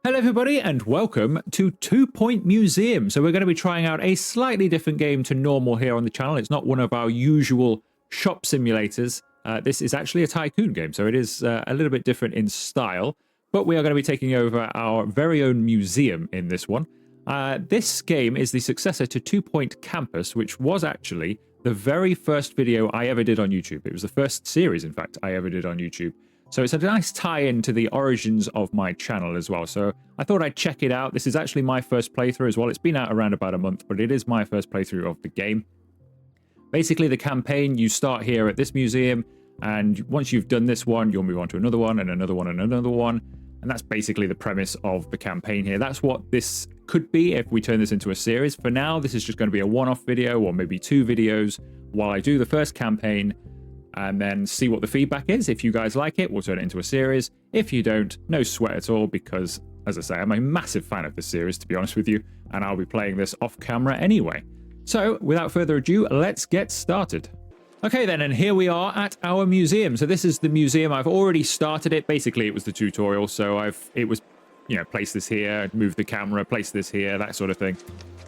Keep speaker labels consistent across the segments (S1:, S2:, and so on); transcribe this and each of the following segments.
S1: Hello everybody and welcome to 2 Point Museum. So we're going to be trying out a slightly different game to normal here on the channel. It's not one of our usual shop simulators. This is actually a tycoon game, so it is a little bit different in style. But we are going to be taking over our very own museum in this one. This game is the successor to 2 Point Campus, which was actually the very first video I ever did on YouTube. It was the first series, in fact, I ever did on YouTube. So it's a nice tie-in to the origins of my channel as well. So I thought I'd check it out. This is actually my first playthrough as well. It's been out around about a month, but it is my first playthrough of the game. Basically, the campaign, you start here at this museum, and once you've done this one, you'll move on to another one, and another one, and another one. And that's basically the premise of the campaign here. That's what this could be if we turn this into a series. For now, this is just going to be a one-off video, or maybe two videos, while I do the first campaign, and then see what the feedback is. If you guys like it, we'll turn it into a series. If you don't, no sweat at all, because, as I say, I'm a massive fan of this series, to be honest with you, and I'll be playing this off camera anyway. So, without further ado, let's get started. Okay then, and here we are at our museum. So this is the museum. I've already started it. Basically, it was the tutorial, so it was, place this here, move the camera, place this here, that sort of thing.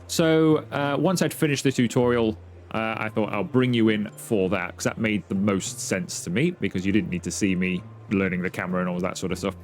S1: So, once I'd finished the tutorial, I thought I'll bring you in for that, because that made the most sense to me, because you didn't need to see me learning the camera and all that sort of stuff.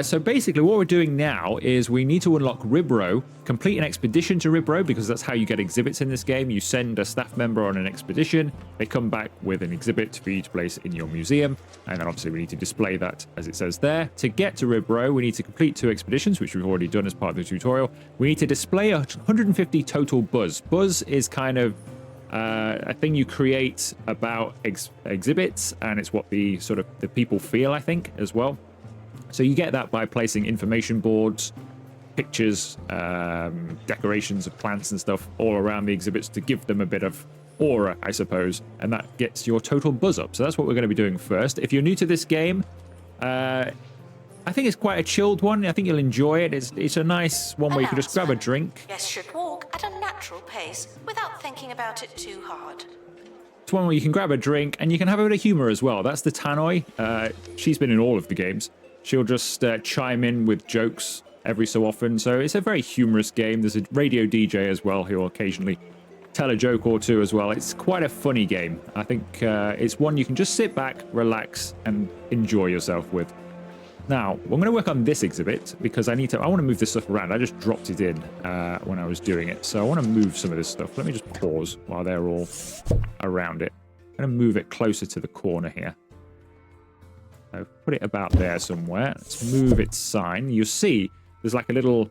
S1: So basically what we're doing now is we need to unlock Ribro, complete an expedition to Ribro, because that's how you get exhibits in this game. You send a staff member on an expedition, they come back with an exhibit for you to place in your museum, and then obviously we need to display that as it says there. To get to Ribro, we need to complete 2 expeditions, which we've already done as part of the tutorial. We need to display 150 total buzz. Buzz is kind of a thing you create about exhibits, and it's what the people feel, I think, as well. So you get that by placing information boards, pictures, decorations of plants and stuff all around the exhibits to give them a bit of aura, I suppose, and that gets your total buzz up. So that's what we're going to be doing first. If you're new to this game, I think it's quite a chilled one. I think you'll enjoy it. It's a nice one where you can just grab a drink.
S2: Guests should walk at a natural pace without thinking about it too hard.
S1: It's one where you can grab a drink and you can have a bit of humor as well. That's the Tannoy. She's been in all of the games. She'll just chime in with jokes every so often. So it's a very humorous game. There's a radio DJ as well who will occasionally tell a joke or two as well. It's quite a funny game. I think it's one you can just sit back, relax, and enjoy yourself with. Now, we're going to work on this exhibit because I want to move this stuff around. I just dropped it in when I was doing it. So I want to move some of this stuff. Let me just pause while they're all around it. I'm going to move it closer to the corner here. So put it about there somewhere. Let's move its sign. You'll see there's like a little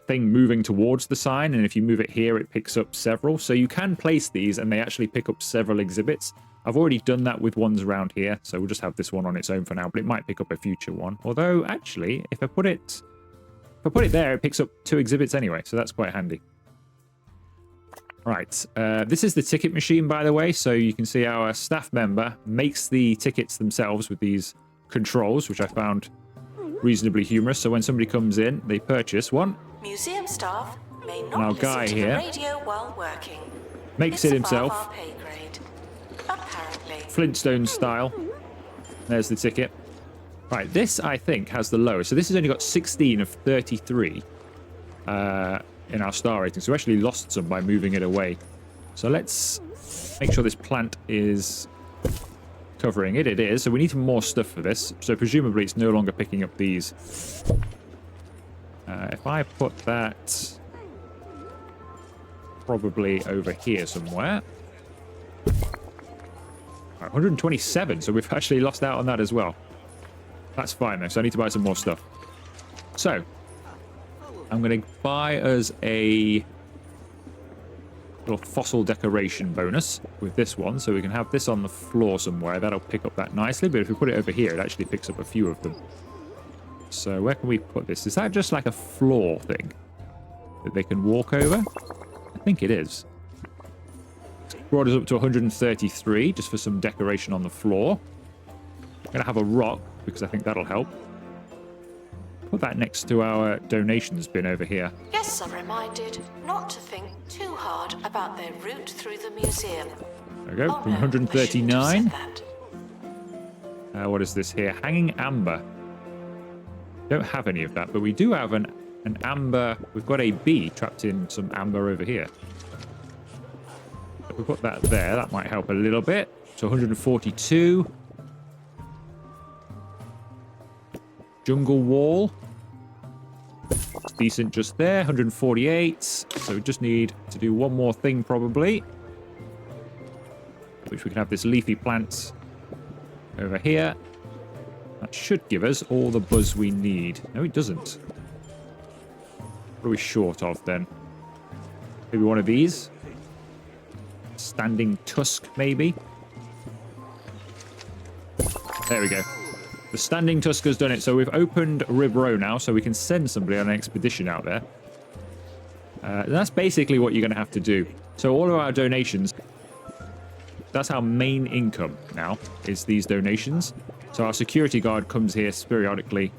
S1: thing moving towards the sign. And if you move it here, it picks up several. So you can place these and they actually pick up several exhibits. I've already done that with ones around here, so we'll just have this one on its own for now, but it might pick up a future one. Although, actually, if I put it there, it picks up 2 exhibits anyway, so that's quite handy. Right, this is the ticket machine, by the way, so you can see our staff member makes the tickets themselves with these controls, which I found reasonably humorous. So when somebody comes in, they purchase one.
S2: Museum staff may not listen to the radio while working.
S1: Makes it himself.
S2: Apparently.
S1: Flintstone style. There's the ticket. Right, this I think has the lowest. So this has only got 16 of 33 in our star rating. So we actually lost some by moving it away. So let's make sure this plant is covering it. It is. So we need some more stuff for this. So presumably it's no longer picking up these. If I put that probably over here somewhere. 127, so we've actually lost out on that as well. That's fine though, so I need to buy some more stuff. So, I'm going to buy us a little fossil decoration bonus with this one, so we can have this on the floor somewhere. That'll pick up that nicely, but if we put it over here, it actually picks up a few of them. So where can we put this? Is that just like a floor thing that they can walk over? I think it is. Brought us up to 133 just for some decoration on the floor. I'm going to have a rock because I think that'll help. Put that next to our donations bin over here.
S2: Guests are reminded not to think too hard about their route through the museum.
S1: There we go, from 139. What is this here? Hanging amber. Don't have any of that, but we do have an amber. We've got a bee trapped in some amber over here. If we put that there, that might help a little bit. So 142. Jungle wall. It's decent just there. 148. So we just need to do one more thing probably. Which we can have this leafy plant over here. That should give us all the buzz we need. No, it doesn't. What are we short of then? Maybe one of these? Standing tusk, maybe? There we go. The standing tusk has done it. So we've opened Rib Row now, so we can send somebody on an expedition out there. That's basically what you're going to have to do. So all of our donations, that's our main income now, is these donations. So our security guard comes here periodically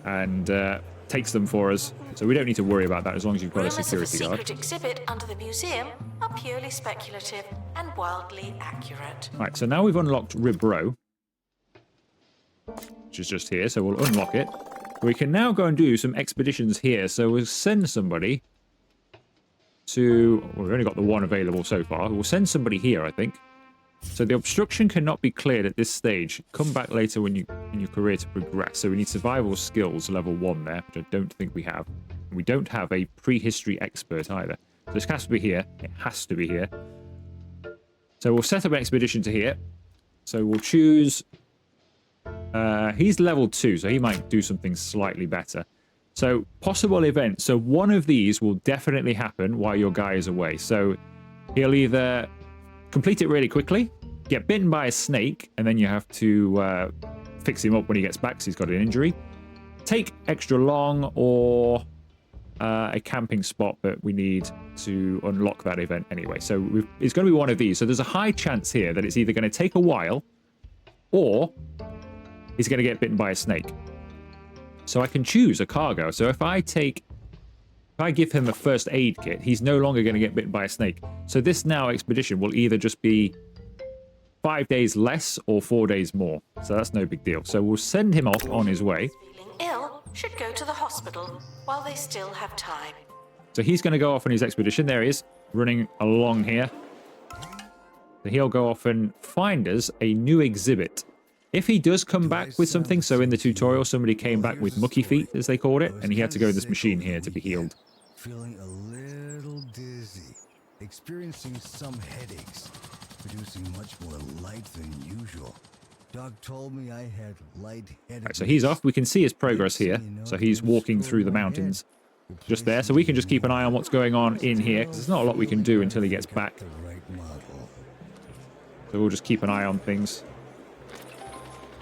S1: and takes them for us. So we don't need to worry about that as long as you've got a security guard.
S2: Rumors of a secret exhibit under the museum are purely speculative and wildly accurate.
S1: Right, so now we've unlocked Rib Row, which is just here. So we'll unlock it. We can now go and do some expeditions here. So we'll send somebody to... Well, we've only got the one available so far. We'll send somebody here, I think. So the obstruction cannot be cleared at this stage. Come back later when you in your career to progress. So we need survival skills level 1 there, which I don't think we have. And we don't have a prehistory expert either. So this has to be here. It has to be here. So we'll set up an expedition to here. So we'll choose... he's level 2, so he might do something slightly better. So possible events. So one of these will definitely happen while your guy is away. So he'll either... complete it really quickly, get bitten by a snake, and then you have to fix him up when he gets back because he's got an injury. Take extra long, or a camping spot, but we need to unlock that event anyway. So it's going to be one of these. So there's a high chance here that it's either going to take a while, or he's going to get bitten by a snake. So I can choose a cargo. So if I give him a first aid kit, he's no longer going to get bitten by a snake. So this now expedition will either just be 5 days less or 4 days more. So that's no big deal. So we'll send him off on his way.
S2: Feeling ill should go to the hospital while they still have time.
S1: So he's going to go off on his expedition. There he is, running along here. So he'll go off and find us a new exhibit. If he does come back with something, so in the tutorial somebody came back with mucky feet, as they called it, and he had to go to this machine here to be healed.
S3: Feeling a little dizzy, experiencing some headaches, producing much more light than usual. Doc told me I had lightheadedness.
S1: Right, so he's off. We can see his progress here. So he's walking through the mountains just there. So we can just keep an eye on what's going on in here, because there's not a lot we can do until he gets back. So we'll just keep an eye on things.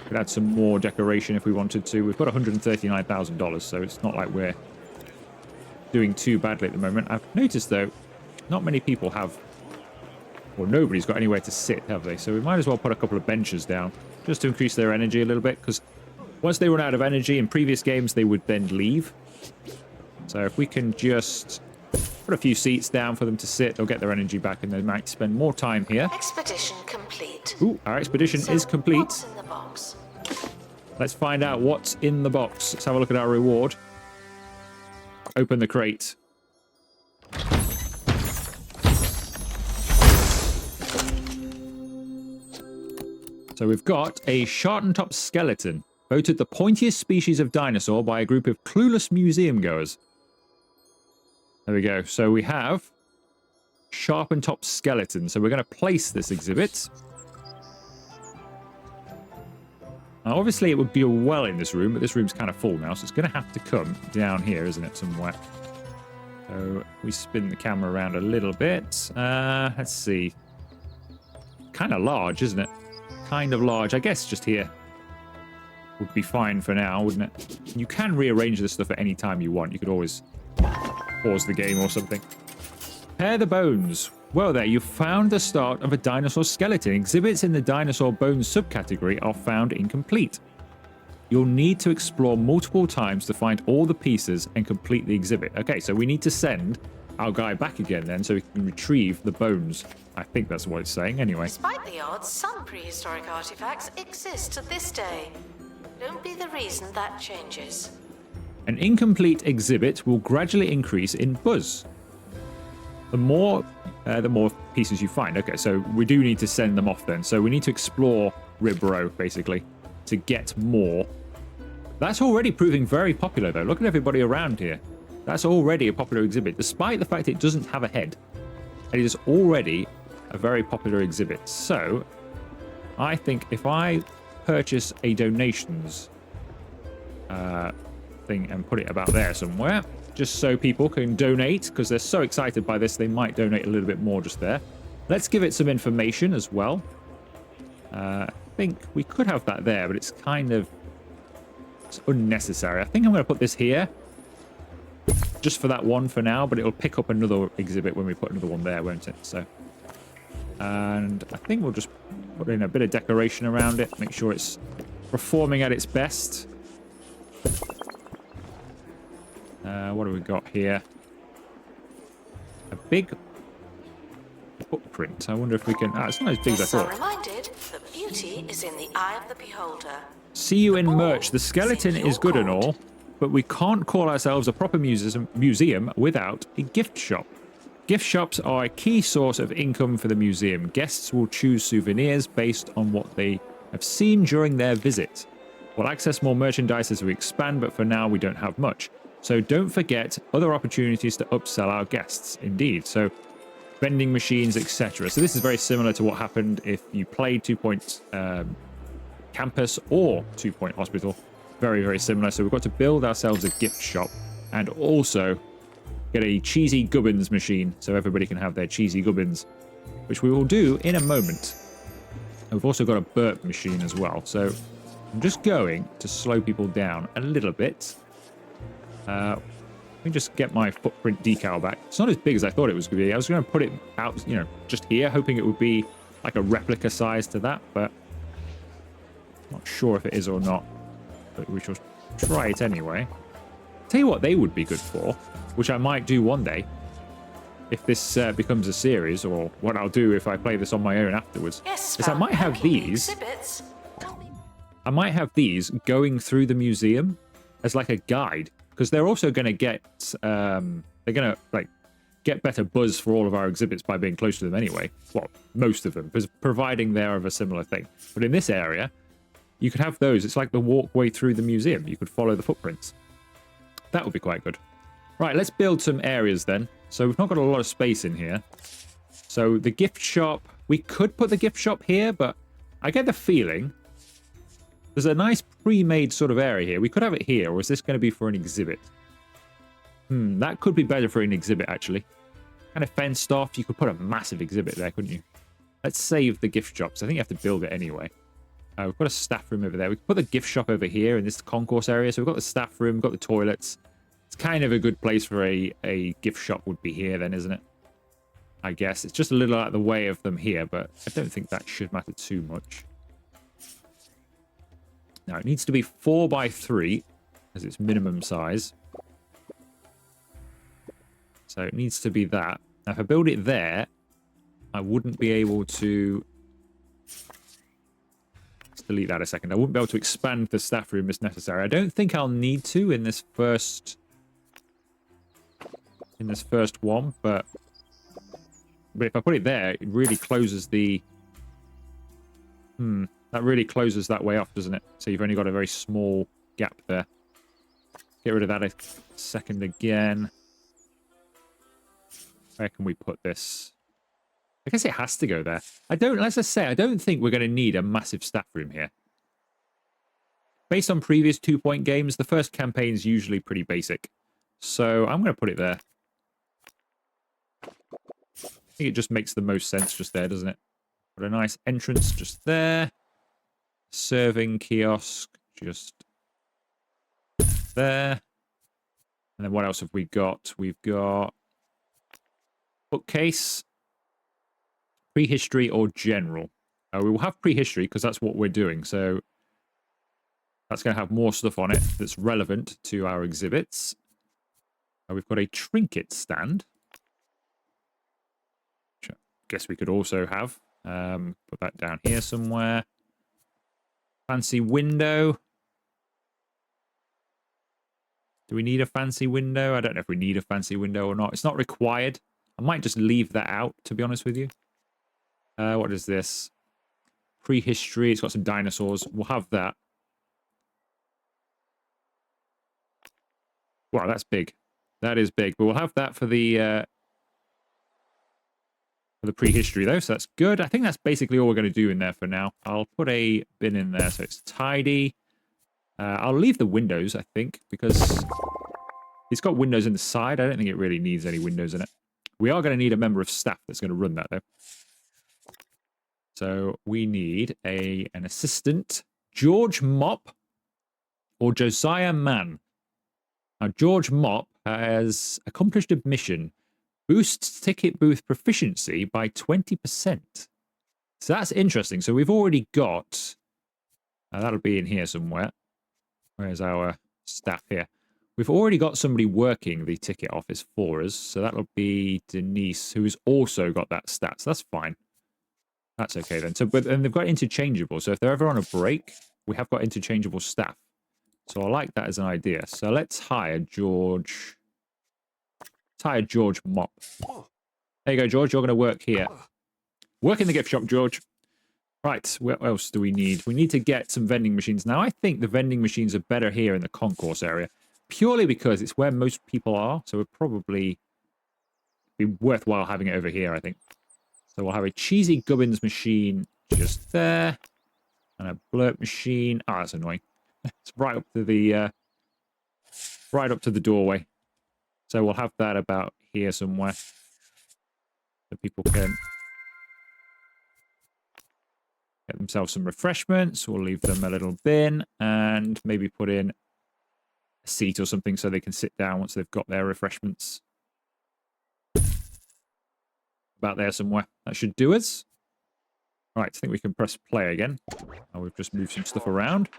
S1: Could add some more decoration if we wanted to. We've got $139,000, so it's not like we're doing too badly at the moment. I've noticed, though, not many people have, or nobody's got anywhere to sit, have they? So we might as well put a couple of benches down, just to increase their energy a little bit, because once they run out of energy in previous games, they would then leave. So if we can just put a few seats down for them to sit, they'll get their energy back, and they might spend more time here.
S2: Expedition complete.
S1: Ooh, our expedition is complete.
S2: What's in the box?
S1: Let's find out what's in the box. Let's have a look at our reward. Open the crate. So we've got a sharp-top skeleton, voted the pointiest species of dinosaur by a group of clueless museum goers. There we go. So we have sharp-top skeleton. So we're going to place this exhibit. Now, obviously, it would be a well in this room, but this room's kind of full now, so it's going to have to come down here, isn't it, somewhere? So we spin the camera around a little bit. Let's see. Kind of large, isn't it? Kind of large. I guess just here would be fine for now, wouldn't it? You can rearrange this stuff at any time you want. You could always pause the game or something. Pair the bones. Well there, you found the start of a dinosaur skeleton. Exhibits in the dinosaur bones subcategory are found incomplete. You'll need to explore multiple times to find all the pieces and complete the exhibit. Okay, so we need to send our guy back again then so we can retrieve the bones. I think that's what it's saying anyway.
S2: Despite the odds, some prehistoric artifacts exist to this day. Don't be the reason that changes.
S1: An incomplete exhibit will gradually increase in buzz. The more pieces you find. Okay, so we do need to send them off then. So we need to explore Rib Row, basically, to get more. That's already proving very popular, though. Look at everybody around here. That's already a popular exhibit, despite the fact it doesn't have a head. It is already a very popular exhibit. So I think if I purchase a donations thing and put it about there somewhere, just so people can donate, because they're so excited by this, they might donate a little bit more just there. Let's give it some information as well. I think we could have that there, but it's kind of unnecessary. I think I'm going to put this here just for that one for now, but it'll pick up another exhibit when we put another one there, won't it? So, and I think we'll just put in a bit of decoration around it, make sure it's performing at its best. What do we got here? A big footprint. I wonder if we can... it's not as big as I thought.
S2: Reminded that beauty is in the eye of the beholder.
S1: See you in merch. The skeleton is good and all, but we can't call ourselves a proper museum without a gift shop. Gift shops are a key source of income for the museum. Guests will choose souvenirs based on what they have seen during their visit. We'll access more merchandise as we expand, but for now we don't have much. So don't forget other opportunities to upsell our guests. Indeed. So vending machines, etc. So this is very similar to what happened if you played 2 Point Campus or 2 Point Hospital. Very, very similar. So we've got to build ourselves a gift shop and also get a cheesy gubbins machine so everybody can have their cheesy gubbins, which we will do in a moment. And we've also got a burp machine as well. So I'm just going to slow people down a little bit. Let me just get my footprint decal back. It's not as big as I thought it was going to be. I was going to put it out, just here, hoping it would be like a replica size to that, but not sure if it is or not. But we shall try it anyway. Tell you what they would be good for, which I might do one day, if this becomes a series, or what I'll do if I play this on my own afterwards, is I might have these. I might have these going through the museum as like a guide. Because they're also going to get, they're going to get better buzz for all of our exhibits by being close to them anyway. Well, most of them, providing they're of a similar thing. But in this area, you could have those. It's like the walkway through the museum. You could follow the footprints. That would be quite good. Right, let's build some areas then. So we've not got a lot of space in here. So the gift shop, we could put the gift shop here, but I get the feeling there's a nice pre-made sort of area here. We could have it here, or is this going to be for an exhibit? That could be better for an exhibit, actually. Kind of fenced off. You could put a massive exhibit there, couldn't you? Let's save the gift shops. I think you have to build it anyway. We've got a staff room over there. We can put the gift shop over here in this concourse area. So we've got the staff room, we've got the toilets. It's kind of a good place for a gift shop would be here then, isn't it? I guess. It's just a little out of the way of them here, but I don't think that should matter too much. Now, it needs to be 4x3 as its minimum size. So it needs to be that. Now, if I build it there, I wouldn't be able to... Let's delete that a second. I wouldn't be able to expand the staff room as necessary. I don't think I'll need to in this first... one, but if I put it there, it really closes the... That really closes that way off, doesn't it? So you've only got a very small gap there. Get rid of that a second again. Where can we put this? I guess it has to go there. As I say, I don't think we're going to need a massive staff room here. Based on previous 2 Point games, the first campaign is usually pretty basic. So I'm going to put it there. I think it just makes the most sense just there, doesn't it? Put a nice entrance just there. Serving kiosk just there. And then what else have we got? We've got bookcase, prehistory or general. We will have prehistory because that's what we're doing. So that's going to have more stuff on it that's relevant to our exhibits. We've got a trinket stand, which I guess we could also have. Put that down here somewhere. Fancy window. Do we need a fancy window? I don't know if we need a fancy window or not. It's not required. I might just leave that out, to be honest with you. What is this? Prehistory. It's got some dinosaurs. We'll have that. Wow, that's big. That is big. But we'll have that for the prehistory, though, so that's good. I think that's basically all we're going to do in there for now. I'll put a bin in there so it's tidy. I'll leave the windows, I think, because it's got windows in the side. I don't think it really needs any windows in it. We are going to need a member of staff that's going to run that, though. So we need an assistant, George Mop or Josiah Mann. Now, George Mop has accomplished a mission. Boosts ticket booth proficiency by 20%. So that's interesting. So we've already got... that'll be in here somewhere. Where's our staff here? We've already got somebody working the ticket office for us. So that'll be Denise, who's also got that stat. So that's fine. That's okay then. And they've got interchangeable. So if they're ever on a break, we have got interchangeable staff. So I like that as an idea. So let's hire George... Tired George Mop. There you go, George. You're going to work here. Work in the gift shop, George. Right. What else do we need? We need to get some vending machines. Now, I think the vending machines are better here in the concourse area. Purely because it's where most people are. So it would probably be worthwhile having it over here, I think. So we'll have a cheesy gubbins machine just there. And a blurt machine. Oh, that's annoying. It's right up to the doorway. So we'll have that about here somewhere. So people can get themselves some refreshments. We'll leave them a little bin and maybe put in a seat or something so they can sit down once they've got their refreshments. About there somewhere. That should do us. Right, I think we can press play again. Oh, we've just moved some stuff around.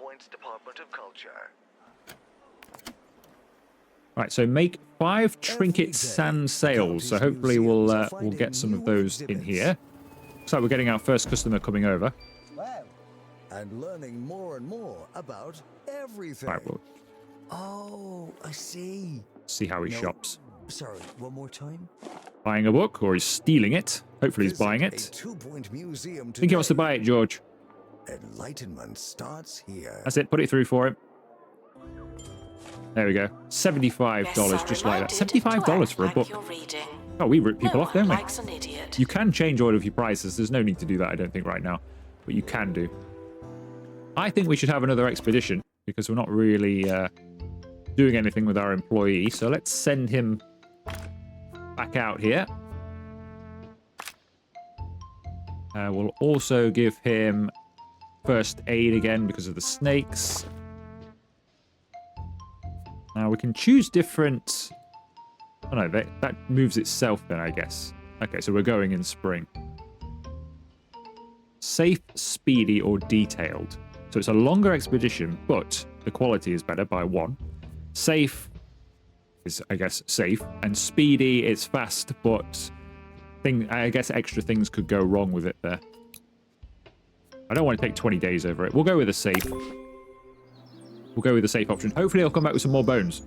S1: Right, so make 5 trinket sand sails. So hopefully we'll get some of those in here. Looks like we're getting our first customer coming over.
S3: Wow. And learning more and more about everything.
S1: Right, we'll
S3: Oh, I see.
S1: see how he shops.
S3: Sorry, one more time.
S1: Buying a book, or he's stealing it. Hopefully he's buying it.
S3: Museum
S1: I think he wants to buy it, George.
S3: Enlightenment starts here.
S1: That's it. Put it through for him. There we go. $75, just like that. $75 for a book. Oh, we rip people off, don't we? You can change all of your prices. There's no need to do that, I don't think, right now. But you can do. I think we should have another expedition, because we're not really doing anything with our employee. So let's send him back out here. We'll also give him first aid again because of the snakes. Now we can choose different... Oh no, that moves itself then, I guess. Okay, so we're going in spring. Safe, speedy, or detailed. So it's a longer expedition, but the quality is better by 1. Safe is, I guess, safe. And speedy, it's fast, but I guess extra things could go wrong with it there. I don't want to take 20 days over it. We'll go with a safe. We'll go with the safe option. Hopefully, I'll come back with some more bones.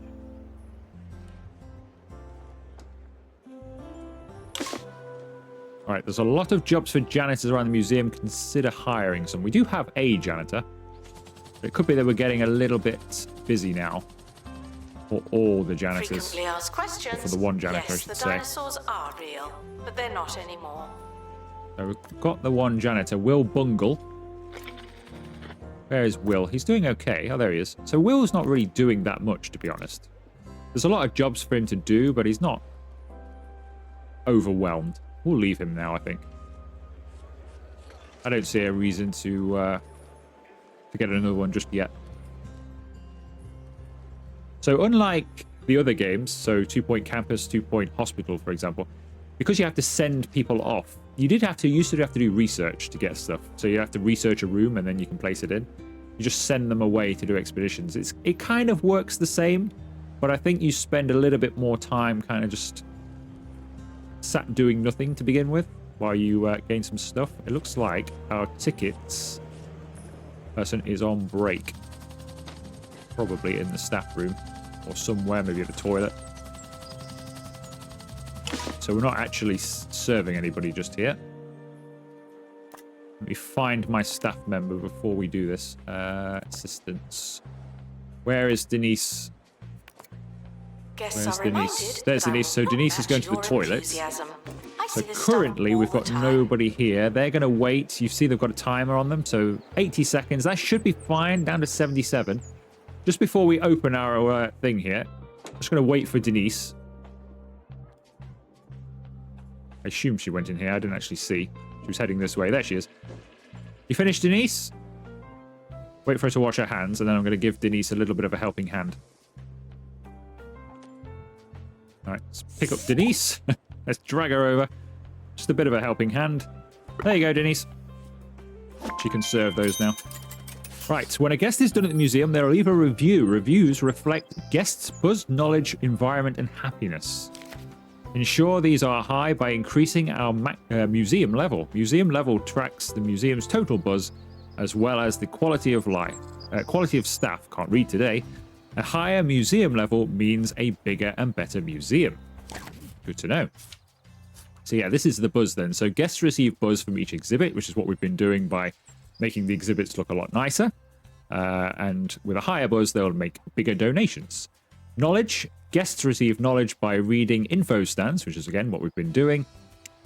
S1: All right, there's a lot of jobs for janitors around the museum. Consider hiring some. We do have a janitor. But it could be that we're getting a little bit busy now. For all the janitors.
S2: Frequently asked questions.
S1: Or for the one janitor,
S2: yes,
S1: I should
S2: the
S1: say.
S2: dinosaurs are real, but they're not anymore.
S1: So we've got the one janitor, Will Bungle. Where is Will? He's doing okay. Oh, there he is. So Will's not really doing that much, to be honest. There's a lot of jobs for him to do, but he's not overwhelmed. We'll leave him now, I think. I don't see a reason to get another one just yet. So unlike the other games, so 2 Point Campus, 2 Point Hospital, for example, because you have to send people off, you used to have to do research to get stuff. So you have to research a room and then you can place it in. You just send them away to do expeditions. It kind of works the same, but I think you spend a little bit more time kind of just sat doing nothing to begin with while you gain some stuff. It looks like our tickets person is on break. Probably in the staff room. or somewhere, maybe at the toilet. So we're not actually serving anybody just here. Let me find my staff member before we do this. Assistants. Where is Denise? Where's Denise? There's Denise. So Denise is going to the toilet. So currently we've got nobody here. They're going to wait. You see they've got a timer on them. So 80 seconds. That should be fine. Down to 77. Just before we open our thing here, I'm just going to wait for Denise. I assume she went in here. I didn't actually see. She was heading this way. There she is. You finished, Denise? Wait for her to wash her hands, and then I'm going to give Denise a little bit of a helping hand. All right, let's pick up Denise. Let's drag her over. Just a bit of a helping hand. There you go, Denise. She can serve those now. Right, when a guest is done at the museum, they'll leave a review. Reviews reflect guests' buzz, knowledge, environment, and happiness. Ensure these are high by increasing our museum level. Museum level tracks the museum's total buzz, as well as the quality of life. Quality of staff. Can't read today. A higher museum level means a bigger and better museum. Good to know. So yeah, this is the buzz then. So guests receive buzz from each exhibit, which is what we've been doing by making the exhibits look a lot nicer. And with a higher buzz, they'll make bigger donations. Knowledge. Guests receive knowledge by reading info stands, which is again what we've been doing.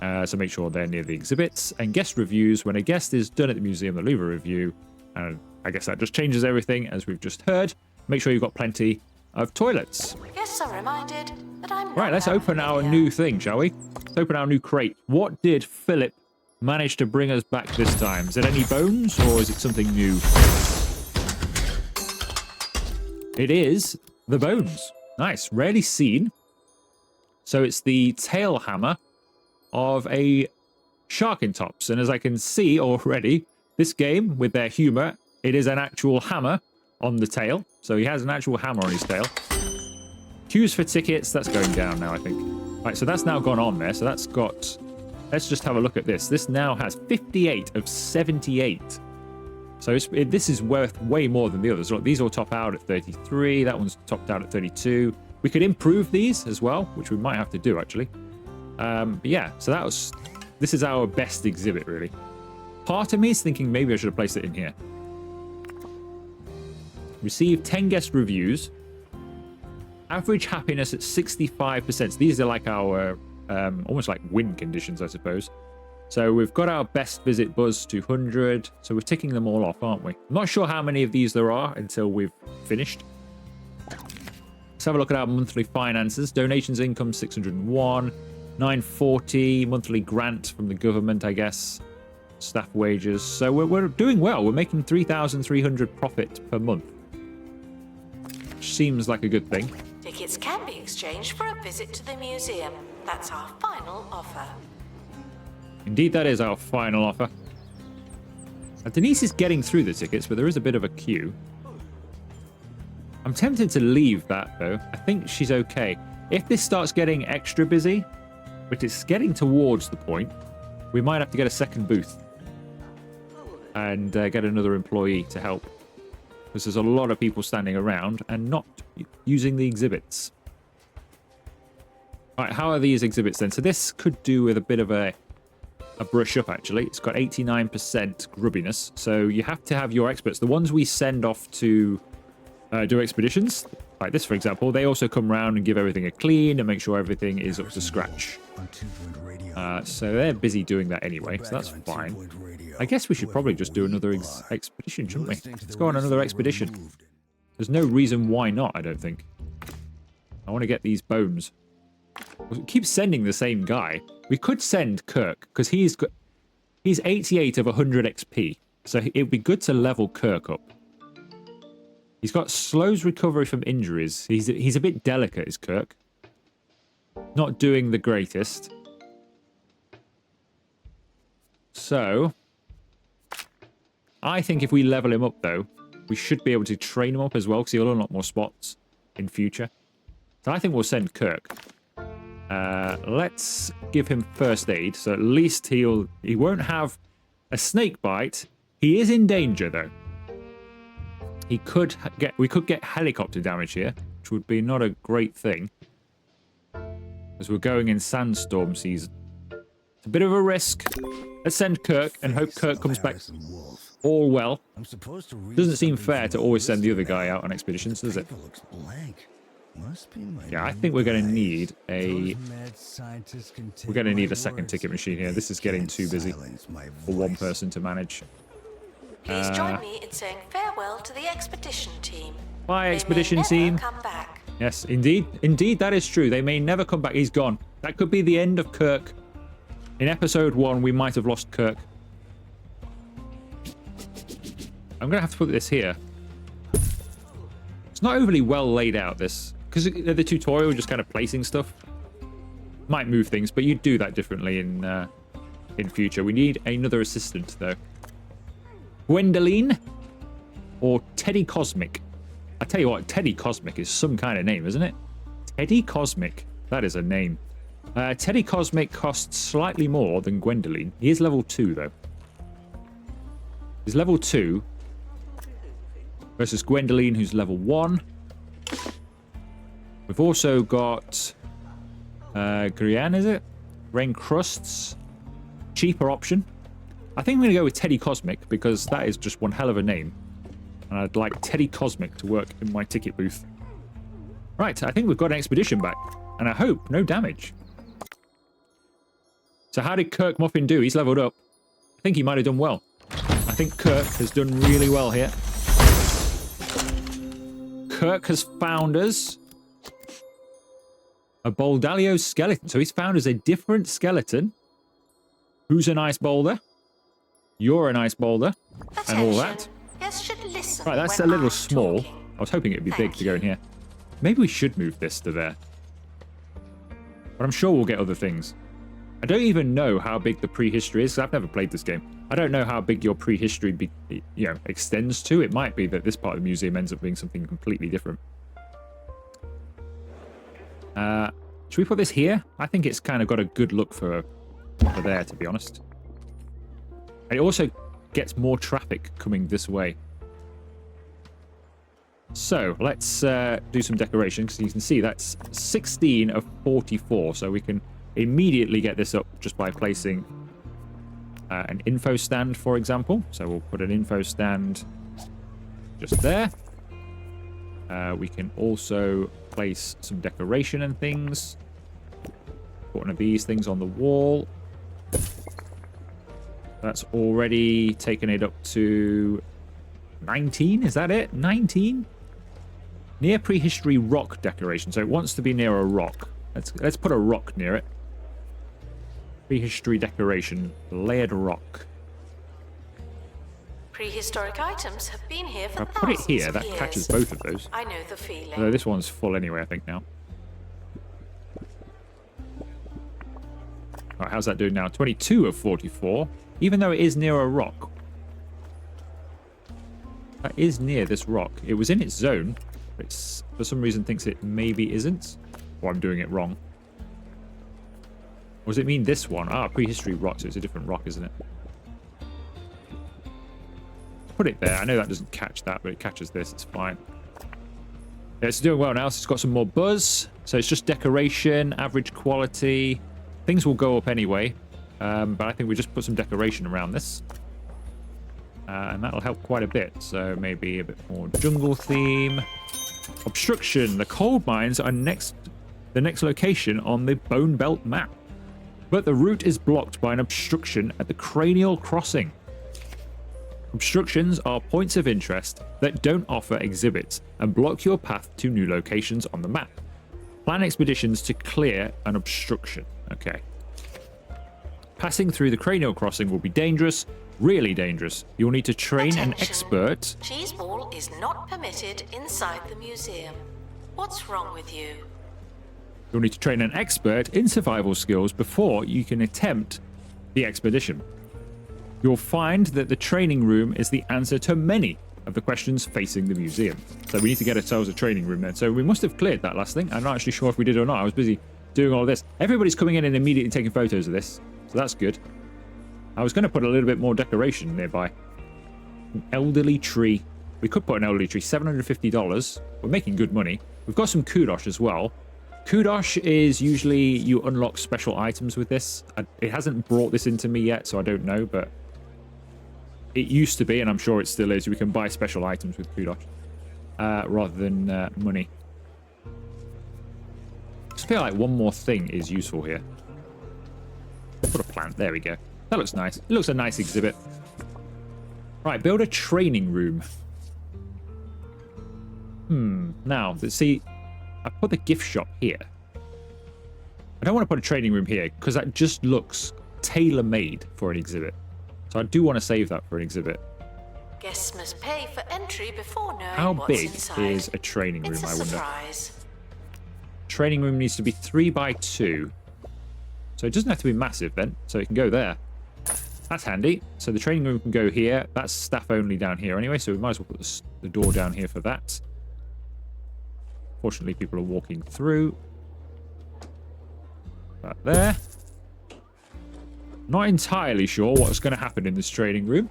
S1: So make sure they're near the exhibits. And guest reviews. When a guest is done at the museum, they'll leave a review. And I guess that just changes everything, as we've just heard. Make sure you've got plenty of toilets.
S2: Guests are reminded that I'm
S1: Right, let's open our new thing, shall we? Let's open our new crate. What did Philip manage to bring us back this time? Is it any bones, or is it something new? It is the bones. Nice, rarely seen. So it's the tail hammer of a shark in tops. And as I can see already, this game, with their humor, it is an actual hammer on the tail. So he has an actual hammer on his tail. Queues for tickets, that's going down now, I think. Right, so that's now gone on there. So that's got... Let's just have a look at this. This now has 58 of 78. So this is worth way more than the others. Look, these all top out at 33. That one's topped out at 32. We could improve these as well, which we might have to do, actually. But yeah, so this is our best exhibit, really. Part of me is thinking maybe I should have placed it in here. Received 10 guest reviews. Average happiness at 65%. So these are like our almost like win conditions, I suppose. So we've got our best visit buzz 200. So we're ticking them all off, aren't we? I'm not sure how many of these there are until we've finished. Let's have a look at our monthly finances. Donations income 601. 940. Monthly grant from the government, I guess. Staff wages. So we're doing well. We're making 3,300 profit per month. Which seems like a good thing.
S2: Tickets can be exchanged for a visit to the museum. That's our final offer.
S1: Indeed, that is our final offer. Denise is getting through the tickets, but there is a bit of a queue. I'm tempted to leave that, though. I think she's okay. If this starts getting extra busy, which is getting towards the point, we might have to get a second booth and get another employee to help. Because there's a lot of people standing around and not using the exhibits. All right, how are these exhibits then? So this could do with a bit of a brush up, actually. It's got 89% grubbiness. So you have to have your experts. The ones we send off to do expeditions, like this, for example, they also come around and give everything a clean and make sure everything is up to scratch. So they're busy doing that anyway, so that's fine. I guess we should probably just do another expedition, shouldn't we? Let's go on another expedition. There's no reason why not, I don't think. I want to get these bones. We keep sending the same guy. We could send Kirk, because he's 88 of 100 XP. So it'd be good to level Kirk up. He's got slows recovery from injuries. He's a bit delicate, is Kirk. Not doing the greatest. So, I think if we level him up, though, we should be able to train him up as well, because he'll unlock more spots in future. So I think we'll send Kirk. Let's give him first aid, so at least he won't have a snake bite. He is in danger, though. We could get helicopter damage here, which which would be not a great thing, as we're going in sandstorm season. It's a bit of a risk. Let's send Kirk and hope Kirk comes back all well. Doesn't seem fair to always send the other guy out on expeditions, does it? Yeah, I think we're going to need a... We're going to need a second ticket machine here. This is getting too busy for one person to manage.
S2: Please join me in saying farewell to the expedition team.
S1: Bye, expedition team.
S2: Come back.
S1: Yes, indeed. Indeed, that is true. They may never come back. He's gone. That could be the end of Kirk. In episode 1, we might have lost Kirk. I'm going to have to put this here. It's not overly well laid out, this. Because the tutorial, just kind of placing stuff. Might move things, but you'd do that differently in future. We need another assistant, though. Gwendoline or Teddy Cosmic? I tell you what, Teddy Cosmic is some kind of name, isn't it? Teddy Cosmic. That is a name. Teddy Cosmic costs slightly more than Gwendoline. He is level 2, though. He's level 2 versus Gwendoline, who's level 1. We've also got Grianne, is it? Rain Crusts. Cheaper option. I think I'm going to go with Teddy Cosmic because that is just one hell of a name. And I'd like Teddy Cosmic to work in my ticket booth. Right, I think we've got an expedition back. And I hope no damage. So how did Kirk Muffin do? He's leveled up. I think he might have done well. I think Kirk has done really well here. Kirk has found us a Boldalio skeleton. So he's found us a different skeleton. Who's an ice boulder? You're an ice boulder. And all that.
S2: Yes, should listen.
S1: Right, that's a little small. I was hoping it'd be big to go in here. Maybe we should move this to there. But I'm sure we'll get other things. I don't even know how big the prehistory is, because I've never played this game. I don't know how big your prehistory extends to. It might be that this part of the museum ends up being something completely different. Should we put this here? I think it's kind of got a good look for there, to be honest. It also gets more traffic coming this way. So let's do some decoration, because you can see that's 16 of 44. So we can immediately get this up just by placing an info stand, for example. So we'll put an info stand just there. We can also place some decoration and things. Put one of these things on the wall. That's already taken it up to 19. Is that it? 19? Near prehistory rock decoration. So it wants to be near a rock. Let's put a rock near it. Prehistory decoration. Layered rock.
S2: Prehistoric items have been here for
S1: I'll put it here. That
S2: years.
S1: catches both of those.
S2: I know the feeling.
S1: Although this one's full anyway, I think, now. Alright, how's that doing now? 22 of 44. Even though it is near a rock. That is near this rock. It was in its zone. But it's, for some reason, thinks it maybe isn't. Or I'm doing it wrong. Or does it mean this one? Ah, prehistory rock, so it's a different rock, isn't it? Put it there. I know that doesn't catch that, but it catches this. It's fine. Yeah, it's doing well now. So it's got some more buzz. So it's just decoration, average quality. Things will go up anyway. But I think we just put some decoration around this. And that'll help quite a bit. So maybe a bit more jungle theme. Obstruction. The coal mines are the next location on the Bone Belt map. But the route is blocked by an obstruction at the cranial crossing. Obstructions are points of interest that don't offer exhibits and block your path to new locations on the map. Plan expeditions to clear an obstruction. Okay. Passing through the cranial crossing will be dangerous, really dangerous. You'll need to train an expert.
S2: Cheeseball is not permitted inside the museum. What's wrong with you?
S1: You'll need to train an expert in survival skills before you can attempt the expedition. You'll find that the training room is the answer to many of the questions facing the museum. So we need to get ourselves a training room then. So we must have cleared that last thing. I'm not actually sure if we did or not. I was busy doing all this. Everybody's coming in and immediately taking photos of this. So that's good. I was going to put a little bit more decoration nearby. An elderly tree. We could put an elderly tree. $750. We're making good money. We've got some kudosh as well. Kudosh is usually you unlock special items with this. It hasn't brought this into me yet, so I don't know, but it used to be, and I'm sure it still is. We can buy special items with kudosh rather than money. I just feel like one more thing is useful here. Put a plant. There we go. That looks nice. It looks a nice exhibit. Right, build a training room. Now, let's see. I put the gift shop here. I don't want to put a training room here because that just looks tailor-made for an exhibit. So I do want to save that for an exhibit.
S2: Guests must pay for entry before knowing
S1: How
S2: what's
S1: big
S2: inside.
S1: is a training room,
S2: It's a
S1: I wonder?
S2: surprise.
S1: Training room needs to be 3 by 2. So it doesn't have to be massive then. So it can go there. That's handy. So the training room can go here. That's staff only down here anyway. So we might as well put the door down here for that. Fortunately, people are walking through. That there. Not entirely sure what's going to happen in this training room.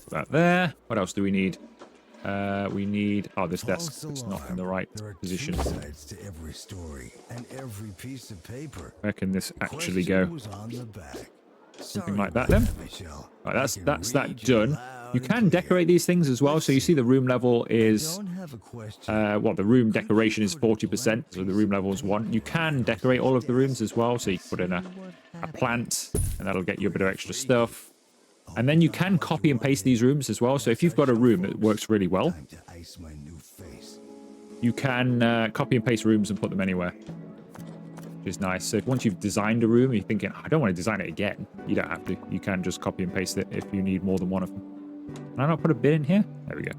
S1: That there. What else do we need? We need... Oh, this desk. It's not in the right position.
S3: There are 2 sides to every story and every piece of paper.
S1: Where can this
S3: The
S1: actually
S3: question
S1: go?
S3: was on the back.
S1: Something
S3: Sorry
S1: like that
S3: about
S1: then.
S3: Michelle.
S1: Right,
S3: I
S1: that's
S3: can
S1: that
S3: read
S1: done.
S3: loud
S1: You
S3: and
S1: can
S3: clear.
S1: decorate these things as well. So you see the room level is...
S3: Don't have a question.
S1: the room decoration is 40%, so the room level is 1. You can decorate all of the rooms as well, so you can put in a plant, and that'll get you a bit of extra stuff. And then you can copy and paste these rooms as well, so if you've got a room that works really well,
S3: Time to ice my new face.
S1: you can copy and paste rooms and put them anywhere, which is nice. So if once you've designed a room, you're thinking, I don't want to design it again, you don't have to. You can just copy and paste it if you need more than one of them. Can I not put a bin in here? There we go.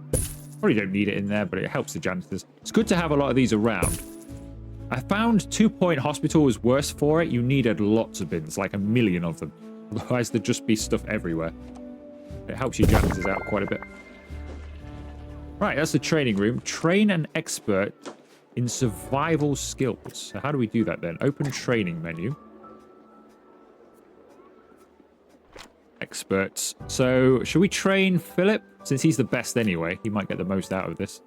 S1: Probably don't need it in there, but it helps the janitors. It's good to have a lot of these around. I found 2 Point Hospital was worse for it. You needed lots of bins, like 1 million of them. Otherwise, there'd just be stuff everywhere. It helps your janitors out quite a bit. Right, that's the training room. Train an expert in survival skills. So how do we do that then? Open training menu. Experts. So should we train Philip? Since he's the best anyway, he might get the most out of this.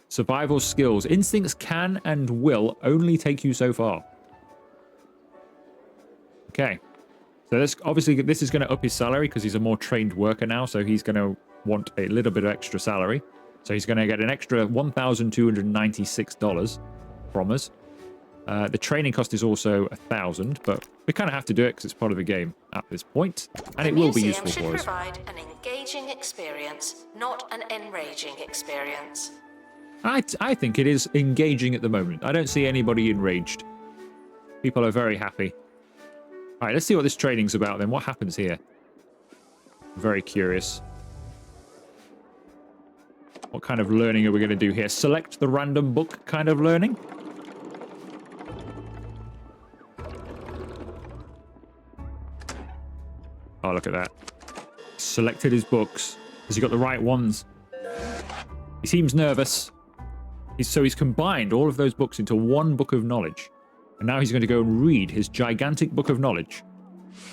S1: Survival skills. Instincts can and will only take you so far. Okay. So this, obviously this is going to up his salary because he's a more trained worker now. So he's going to want a little bit of extra salary. So he's going to get an extra $1,296 from us. The training cost is also 1,000, but we kind of have to do it because it's part of the game at this point, and it will be useful for us.
S2: The museum should provide an engaging experience, not an enraging experience.
S1: I think it is engaging at the moment. I don't see anybody enraged. People are very happy. All right, let's see what this training's about then. What happens here? Very curious. What kind of learning are we going to do here? Select the random book kind of learning? Oh, look at that. Selected his books. Has he got the right ones? He seems nervous. So he's combined all of those books into one book of knowledge. And now he's going to go and read his gigantic book of knowledge.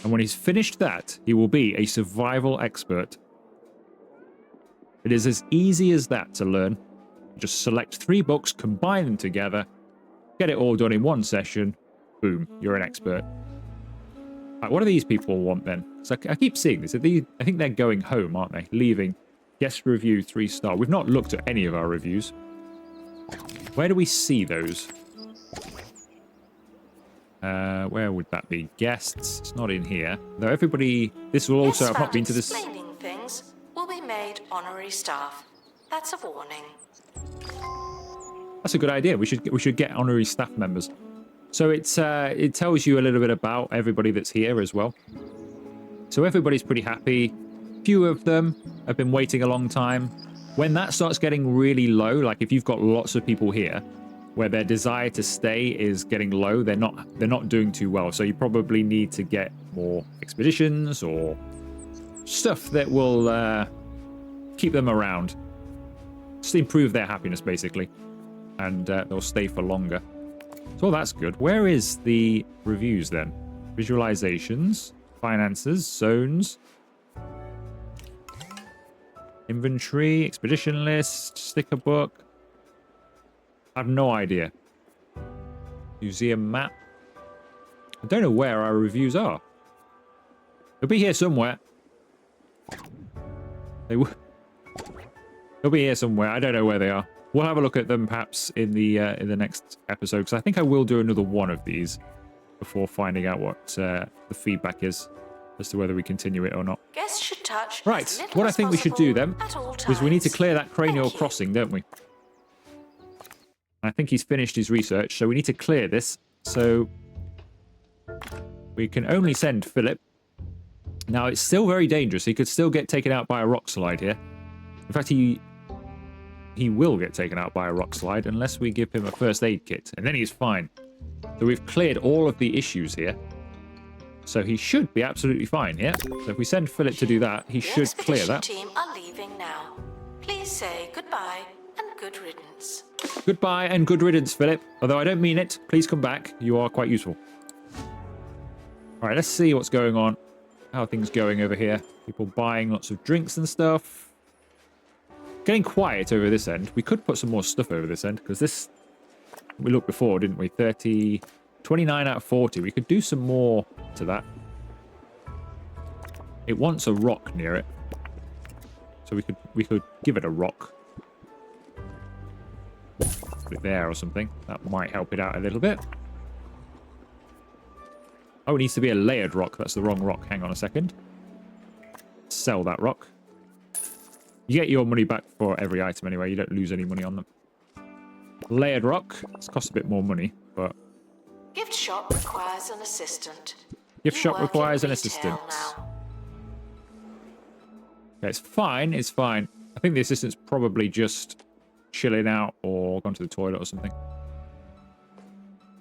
S1: And when he's finished that, he will be a survival expert. It is as easy as that to learn. Just select 3 books, combine them together, get it all done in one session. Boom, you're an expert. Right, what do these people want then? So I keep seeing this. I think they're going home, aren't they? Leaving. Guest review 3-star. We've not looked at any of our reviews. Where do we see those? Where would that be? Guests. It's not in here. Though everybody... This will also... I've not been to this...
S2: Explaining things will be made honorary staff. That's a warning.
S1: That's a good idea. We should get honorary staff members. So it tells you a little bit about everybody that's here as well. So everybody's pretty happy. Few of them have been waiting a long time. When that starts getting really low, like if you've got lots of people here where their desire to stay is getting low, they're not doing too well. So you probably need to get more expeditions or stuff that will keep them around. Just improve their happiness, basically. And they'll stay for longer. So that's good. Where is the reviews then? Visualizations. Finances, zones. Inventory, expedition list, sticker book. I have no idea. Museum map. I don't know where our reviews are. They'll be here somewhere. They'll be here somewhere. I don't know where they are. We'll have a look at them perhaps in the next episode, because I think I will do another one of these before finding out what the feedback is as to whether we continue it or not.
S2: Guests should touch
S1: Right,
S2: as little
S1: what I
S2: as
S1: think we should do
S2: possible
S1: then
S2: at all
S1: is we need to
S2: times.
S1: clear that cranial
S2: Thank you.
S1: crossing, don't we? I think he's finished his research, so we need to clear this. So we can only send Philip. Now, it's still very dangerous. He could still get taken out by a rock slide here. In fact, he will get taken out by a rock slide unless we give him a first aid kit, and then he's fine. So we've cleared all of the issues here. So he should be absolutely fine here. So if we send Philip to do that, he
S2: The
S1: should clear
S2: expedition
S1: that.
S2: team are leaving now. Please say goodbye and good riddance.
S1: Goodbye and good riddance, Philip. Although I don't mean it. Please come back. You are quite useful. All right, let's see what's going on. How are things going over here? People buying lots of drinks and stuff. Getting quiet over this end. We could put some more stuff over this end, because this... We looked before, didn't we? 29 out of 40. We could do some more to that. It wants a rock near it. So we could give it a rock. Put it there or something. That might help it out a little bit. Oh, it needs to be a layered rock. That's the wrong rock. Hang on a second. Sell that rock. You get your money back for every item anyway. You don't lose any money on them. Layered rock. This costs a bit more money, but...
S2: Gift shop requires an assistant.
S1: Gift
S2: You
S1: shop
S2: work
S1: requires
S2: in
S1: an
S2: retail
S1: assistant.
S2: now.
S1: Okay, it's fine. It's fine. I think the assistant's probably just chilling out or gone to the toilet or something.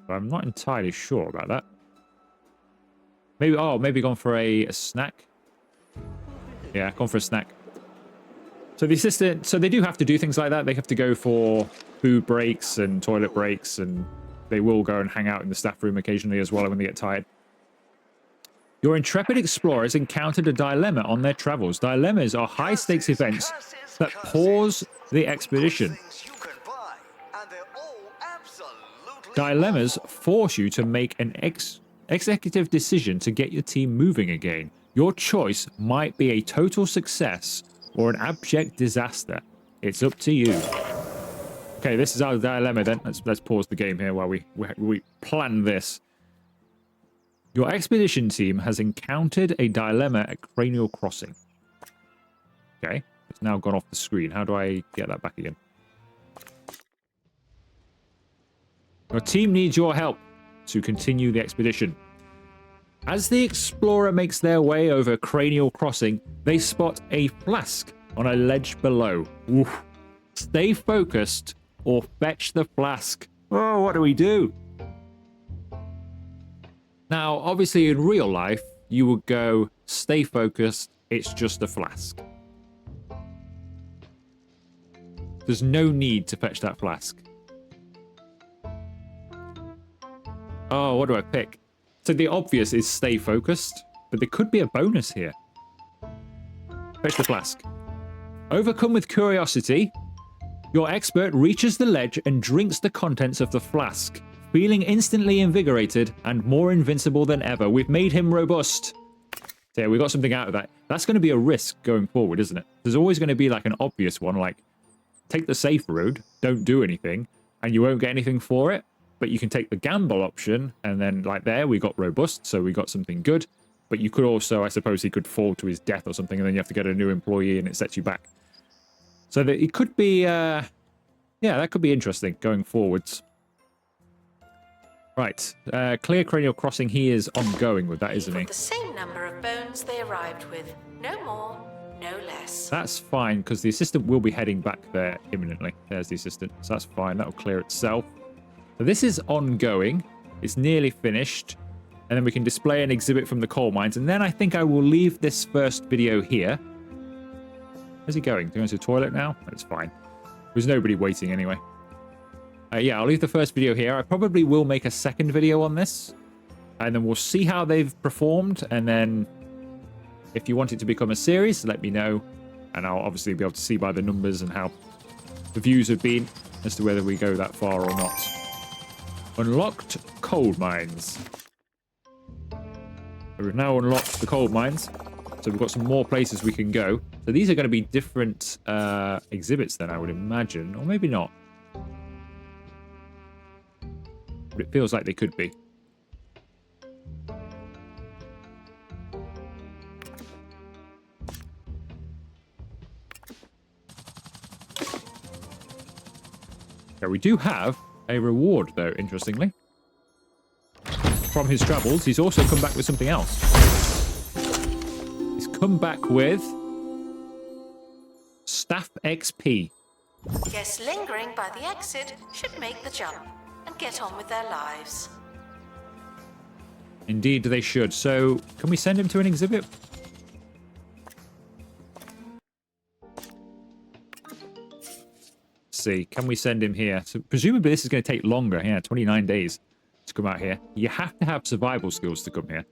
S1: But I'm not entirely sure about that. Maybe gone for a snack. Yeah, gone for a snack. So the assistant, so they do have to do things like that. They have to go for food breaks and toilet breaks, and they will go and hang out in the staff room occasionally as well when they get tired. Your intrepid explorers encountered a dilemma on their travels. Dilemmas are high-stakes events that pause the expedition. Dilemmas force you to make an executive decision to get your team moving again. Your choice might be a total success or an abject disaster. It's up to you. Okay, this is our dilemma then. Let's pause the game here while we plan this. Your expedition team has encountered a dilemma at Cranial Crossing. Okay, it's now gone off the screen. How do I get that back again? Your team needs your help to continue the expedition. As the explorer makes their way over Cranial Crossing, they spot a flask on a ledge below. Oof. Stay focused or fetch the flask. Oh, what do we do? Now, obviously in real life, you would go, stay focused, it's just a flask. There's no need to fetch that flask. Oh, what do I pick? So the obvious is stay focused, but there could be a bonus here. Fetch the flask. Overcome with curiosity, your expert reaches the ledge and drinks the contents of the flask, feeling instantly invigorated and more invincible than ever. We've made him robust. So yeah, we got something out of that. That's going to be a risk going forward, isn't it? There's always going to be like an obvious one, like take the safe road, don't do anything, and you won't get anything for it. But you can take the gamble option, and then like there, we got robust, so we got something good. But you could also, I suppose, he could fall to his death or something, and then you have to get a new employee, and it sets you back. So that it could be, yeah, that could be interesting going forwards. Right, clear Cranial Crossing. He is ongoing with that, isn't he?
S2: The same number of bones they arrived with. No more, no less.
S1: That's fine, because the assistant will be heading back there imminently. There's the assistant, so that's fine. That'll clear itself. So this is ongoing. It's nearly finished. And then we can display an exhibit from the coal mines. And then I think I will leave this first video here. Where's he going? Going to the toilet now? It's fine. There's nobody waiting anyway. Yeah, I'll leave the first video here. I probably will make a second video on this. And then we'll see how they've performed. And then if you want it to become a series, let me know. And I'll obviously be able to see by the numbers and how the views have been as to whether we go that far or not. Unlocked coal mines. We've now unlocked the coal mines. So we've got some more places we can go. So these are going to be different exhibits then, I would imagine. Or maybe not. But it feels like they could be. Yeah, we do have a reward, though, interestingly. From his travels, he's also come back with something else. He's come back with staff XP.
S2: Guests lingering by the exit should make the jump and get on with their lives.
S1: Indeed, they should. So, can we send him to an exhibit? See, can we send him here? So presumably this is going to take longer. Yeah, 29 days to come out here. You have to have survival skills to come here.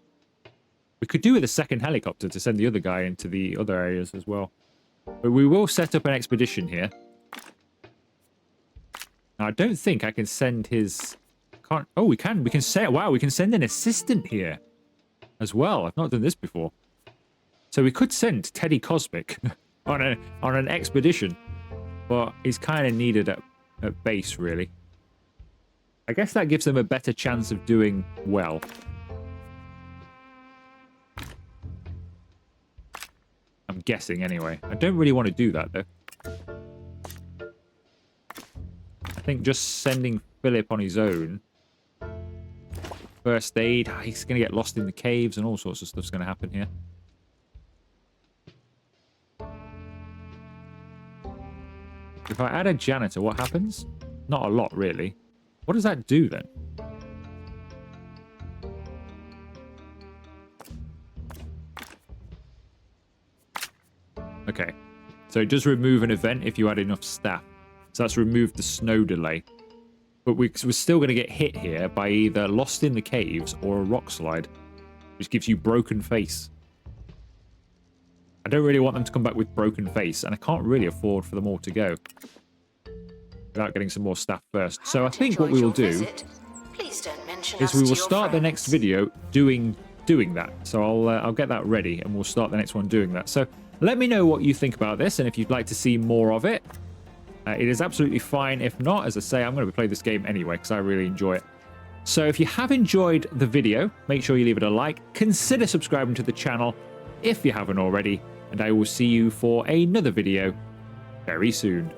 S1: We could do with a second helicopter to send the other guy into the other areas as well. But we will set up an expedition here. Now, I don't think I can send his... Can't... Oh, we can. We can say... Wow, we can send an assistant here as well. I've not done this before. So we could send Teddy Cosmic on an expedition. But he's kind of needed at base, really. I guess that gives them a better chance of doing well. I'm guessing, anyway. I don't really want to do that, though. I think just sending Philip on his own. First aid. He's going to get lost in the caves and all sorts of stuff's going to happen here. If I add a janitor, what happens? Not a lot, really. What does that do, then? Okay. So it does remove an event if you add enough staff. So that's removed the snow delay. But we're still going to get hit here by either lost in the caves or a rock slide, which gives you broken face. I don't really want them to come back with broken face, and I can't really afford for them all to go without getting some more staff first. So I think what we will do is we will start the next video doing that. So I'll get that ready, and we'll start the next one doing that. So let me know what you think about this, and if you'd like to see more of it. It is absolutely fine. If not, as I say, I'm going to play this game anyway because I really enjoy it. So if you have enjoyed the video, make sure you leave it a like. Consider subscribing to the channel if you haven't already. And I will see you for another video very soon.